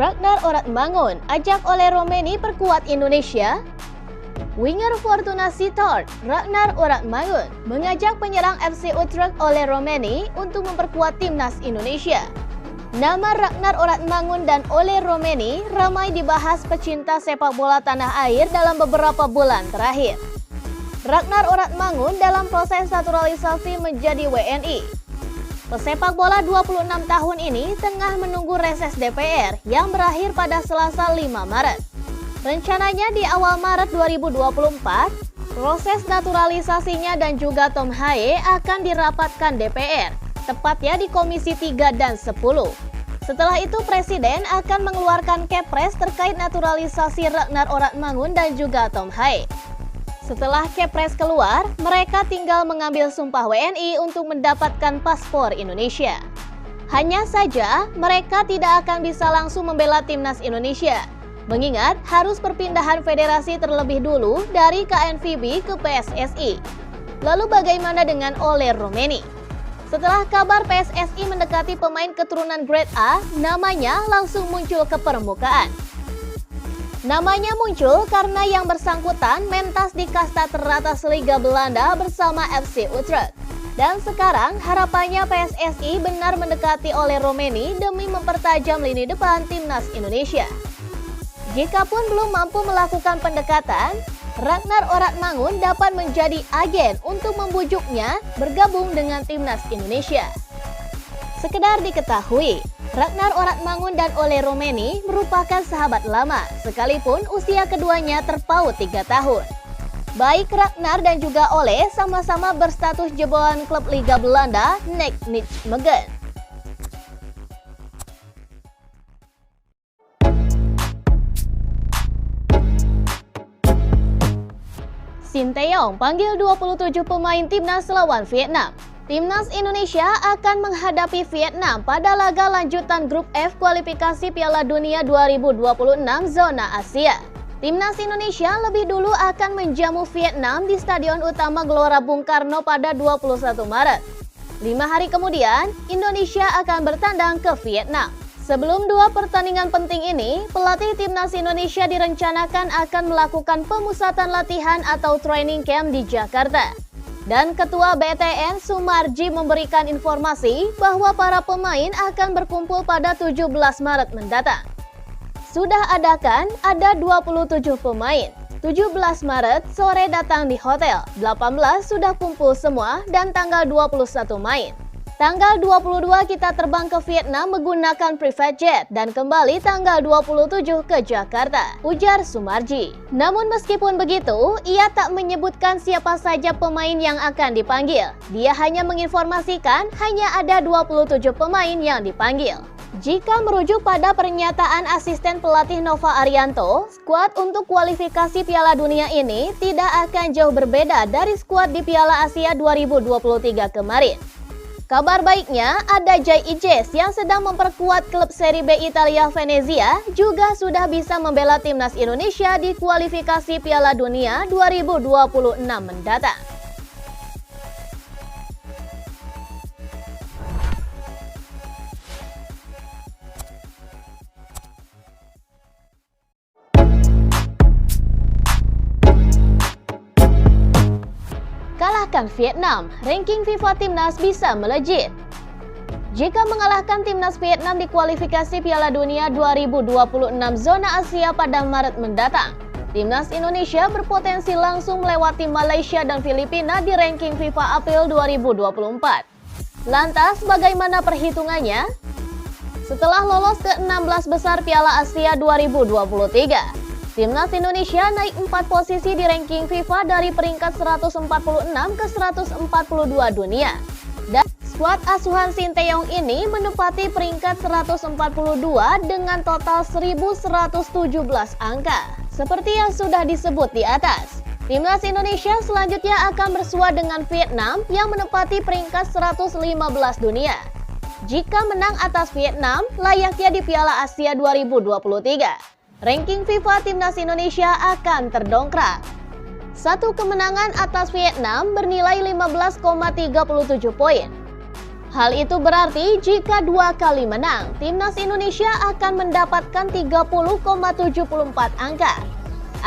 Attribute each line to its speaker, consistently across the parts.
Speaker 1: Ragnar Oratmangun ajak Ole Romeni perkuat Indonesia. Winger Fortuna Sittard, Ragnar Oratmangun, mengajak penyerang FC Utrecht Ole Romeni untuk memperkuat timnas Indonesia. Nama Ragnar Oratmangun dan Ole Romeni ramai dibahas pecinta sepak bola tanah air dalam beberapa bulan terakhir. Ragnar Oratmangun dalam proses naturalisasi menjadi WNI. Pesepak bola 26 tahun ini tengah menunggu reses DPR yang berakhir pada Selasa 5 Maret. Rencananya di awal Maret 2024, proses naturalisasinya dan juga Tom Haye akan dirapatkan DPR, tepatnya di Komisi 3 dan 10. Setelah itu Presiden akan mengeluarkan Kepres terkait naturalisasi Ragnar Oratmangun dan juga Tom Haye. Setelah Kepres keluar, mereka tinggal mengambil sumpah WNI untuk mendapatkan paspor Indonesia. Hanya saja, mereka tidak akan bisa langsung membela timnas Indonesia, mengingat harus perpindahan federasi terlebih dulu dari KNVB ke PSSI. Lalu bagaimana dengan Ole Romeni? Setelah kabar PSSI mendekati pemain keturunan Grade A, namanya langsung muncul ke permukaan. Namanya muncul karena yang bersangkutan mentas di kasta teratas Liga Belanda bersama FC Utrecht. Dan sekarang harapannya PSSI benar mendekati Ole Romeni demi mempertajam lini depan timnas Indonesia. Jikapun belum mampu melakukan pendekatan, Ragnar Oratmangun dapat menjadi agen untuk membujuknya bergabung dengan timnas Indonesia. Sekedar diketahui, Ragnar Oratmangun dan Ole Romeni merupakan sahabat lama, sekalipun usia keduanya terpaut 3 tahun. Baik Ragnar dan juga Ole sama-sama berstatus jebolan klub Liga Belanda, NEC Nijmegen. Sinteyong panggil 27 pemain timnas lawan Vietnam. Timnas Indonesia akan menghadapi Vietnam pada laga lanjutan Grup F kualifikasi Piala Dunia 2026 zona Asia. Timnas Indonesia lebih dulu akan menjamu Vietnam di Stadion Utama Gelora Bung Karno pada 21 Maret. 5 hari kemudian, Indonesia akan bertandang ke Vietnam. Sebelum dua pertandingan penting ini, pelatih Timnas Indonesia direncanakan akan melakukan pemusatan latihan atau training camp di Jakarta. Dan Ketua BTN Sumarji memberikan informasi bahwa para pemain akan berkumpul pada 17 Maret mendatang. Sudah adakan ada 27 pemain. 17 Maret sore datang di hotel, 18 sudah kumpul semua dan tanggal 21 main. Tanggal 22 kita terbang ke Vietnam menggunakan private jet dan kembali tanggal 27 ke Jakarta, ujar Sumarji. Namun meskipun begitu, ia tak menyebutkan siapa saja pemain yang akan dipanggil. Dia hanya menginformasikan hanya ada 27 pemain yang dipanggil. Jika merujuk pada pernyataan asisten pelatih Nova Arianto, skuad untuk kualifikasi Piala Dunia ini tidak akan jauh berbeda dari skuad di Piala Asia 2023 kemarin. Kabar baiknya, ada Jai Ijes yang sedang memperkuat klub Serie B Italia Venezia juga sudah bisa membela timnas Indonesia di kualifikasi Piala Dunia 2026 mendatang. Kalahkan Vietnam, ranking FIFA timnas bisa melejit. Jika mengalahkan timnas Vietnam di kualifikasi Piala Dunia 2026 zona Asia pada Maret mendatang, timnas Indonesia berpotensi langsung melewati Malaysia dan Filipina di ranking FIFA April 2024. Lantas bagaimana perhitungannya? Setelah lolos ke 16 besar Piala Asia 2023, Timnas Indonesia naik 4 posisi di ranking FIFA dari peringkat 146 ke 142 dunia. Dan skuad asuhan Sinteyong ini menempati peringkat 142 dengan total 1117 angka. Seperti yang sudah disebut di atas, Timnas Indonesia selanjutnya akan bersua dengan Vietnam yang menempati peringkat 115 dunia. Jika menang atas Vietnam, layaknya di Piala Asia 2023. Ranking FIFA Timnas Indonesia akan terdongkrak. Satu kemenangan atas Vietnam bernilai 15,37 poin. Hal itu berarti jika 2 kali menang, timnas Indonesia akan mendapatkan 30,74 angka.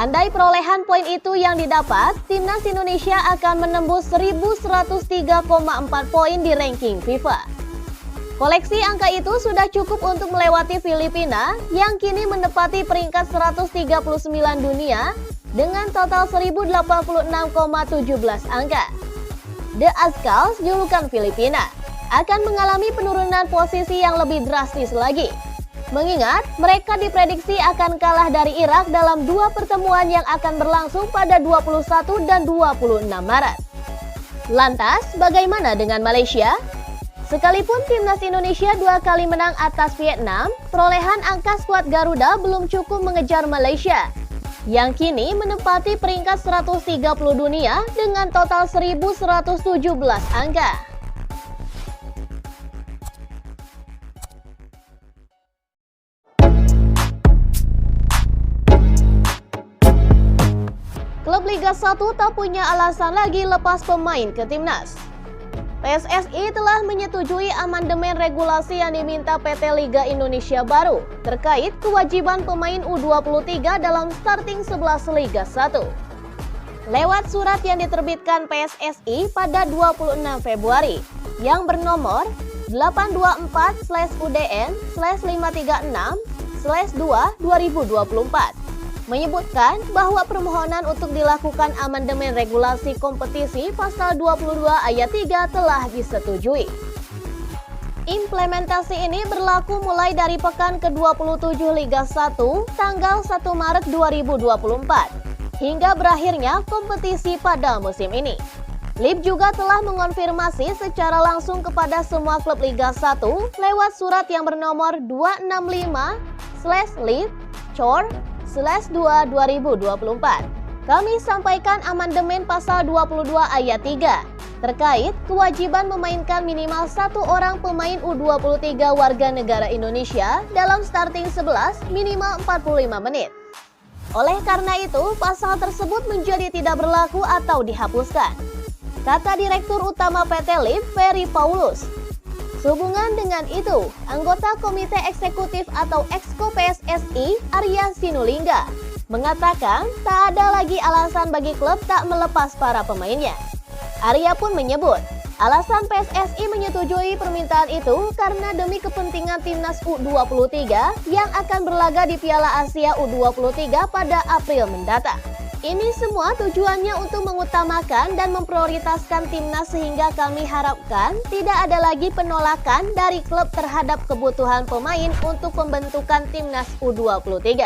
Speaker 1: Andai perolehan poin itu yang didapat, timnas Indonesia akan menembus 1103,4 poin di ranking FIFA. Koleksi angka itu sudah cukup untuk melewati Filipina yang kini menempati peringkat 139 dunia dengan total 1086,17 angka. The Azkals, julukan Filipina, akan mengalami penurunan posisi yang lebih drastis lagi. Mengingat mereka diprediksi akan kalah dari Irak dalam 2 pertemuan yang akan berlangsung pada 21 dan 26 Maret. Lantas, bagaimana dengan Malaysia? Sekalipun timnas Indonesia 2 kali menang atas Vietnam, perolehan angka skuad Garuda belum cukup mengejar Malaysia, yang kini menempati peringkat 130 dunia dengan total 1117 angka. Klub Liga 1 tak punya alasan lagi lepas pemain ke timnas. PSSI telah menyetujui amandemen regulasi yang diminta PT Liga Indonesia baru terkait kewajiban pemain U23 dalam starting 11 Liga 1. Lewat surat yang diterbitkan PSSI pada 26 Februari yang bernomor 824/UDN/536/2/2024 menyebutkan bahwa permohonan untuk dilakukan amandemen regulasi kompetisi pasal 22 ayat 3 telah disetujui. Implementasi ini berlaku mulai dari pekan ke-27 Liga 1 tanggal 1 Maret 2024 hingga berakhirnya kompetisi pada musim ini. LIB juga telah mengonfirmasi secara langsung kepada semua klub Liga 1 lewat surat yang bernomor 265/LIB/COR/2/2024. Kami sampaikan amandemen pasal 22 ayat 3 terkait kewajiban memainkan minimal 1 orang pemain U23 warga negara Indonesia dalam starting 11 minimal 45 menit. Oleh karena itu, pasal tersebut menjadi tidak berlaku atau dihapuskan, kata Direktur Utama PT LIB, Ferry Paulus. Sehubungan dengan itu, anggota Komite Eksekutif atau Exco PSSI, Arya Sinulinga, mengatakan tak ada lagi alasan bagi klub tak melepas para pemainnya. Arya pun menyebut, alasan PSSI menyetujui permintaan itu karena demi kepentingan timnas U23 yang akan berlaga di Piala Asia U23 pada April mendatang. Ini semua tujuannya untuk mengutamakan dan memprioritaskan timnas sehingga kami harapkan tidak ada lagi penolakan dari klub terhadap kebutuhan pemain untuk pembentukan timnas U23.